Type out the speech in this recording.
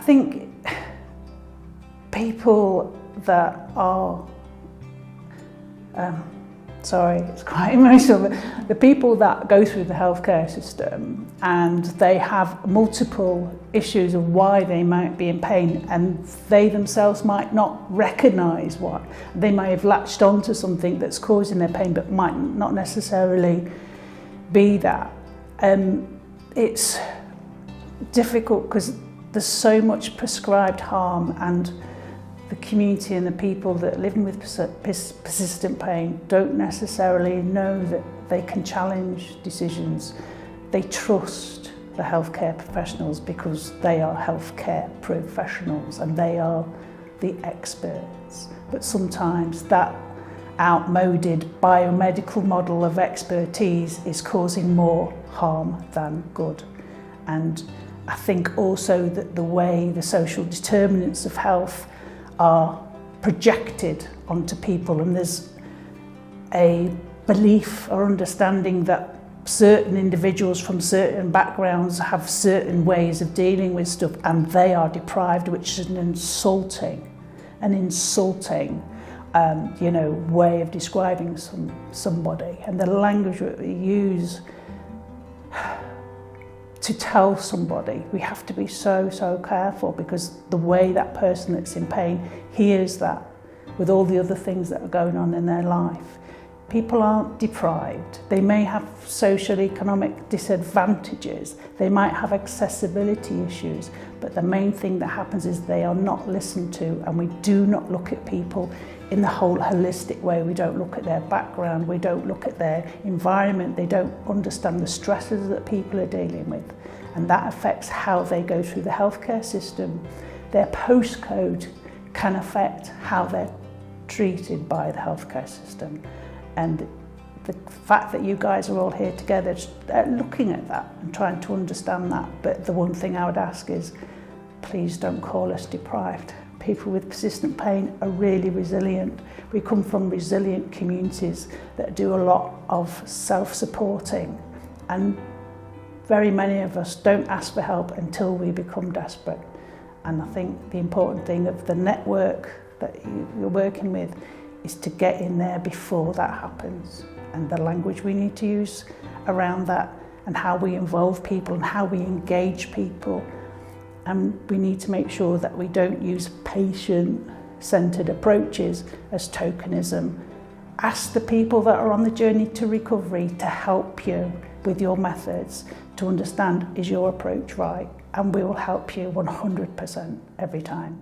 think people that are, sorry, it's quite emotional, but the people that go through the healthcare system and they have multiple issues of why they might be in pain, and they themselves might not recognise why. They may have latched onto something that's causing their pain but might not necessarily be that. It's difficult because there's so much prescribed harm, and the community and the people that live with persistent pain don't necessarily know that they can challenge decisions. They trust the healthcare professionals because they are healthcare professionals and they are the experts. But sometimes that outmoded biomedical model of expertise is causing more harm than good. And I think also that the way the social determinants of health are projected onto people, and there's a belief or understanding that certain individuals from certain backgrounds have certain ways of dealing with stuff and they are deprived, which is an insulting way of describing somebody. And the language that we use to tell somebody, we have to be so careful, because the way that person that's in pain hears that with all the other things that are going on in their life. People aren't deprived. They may have social economic disadvantages. They might have accessibility issues, but the main thing that happens is they are not listened to, and we do not look at people in the whole holistic way. We don't look at their background, we don't look at their environment, they don't understand the stresses that people are dealing with, and that affects how they go through the healthcare system. Their postcode can affect how they're treated by the healthcare system. And the fact that you guys are all here together looking at that and trying to understand that. But the one thing I would ask is, please don't call us deprived. People with persistent pain are really resilient. We come from resilient communities that do a lot of self-supporting, and very many of us don't ask for help until we become desperate. And I think the important thing of the network that you're working with is to get in there before that happens, and the language we need to use around that, and how we involve people and how we engage people. And we need to make sure that we don't use patient-centred approaches as tokenism. Ask the people that are on the journey to recovery to help you with your methods, to understand, is your approach right? And we will help you 100% every time.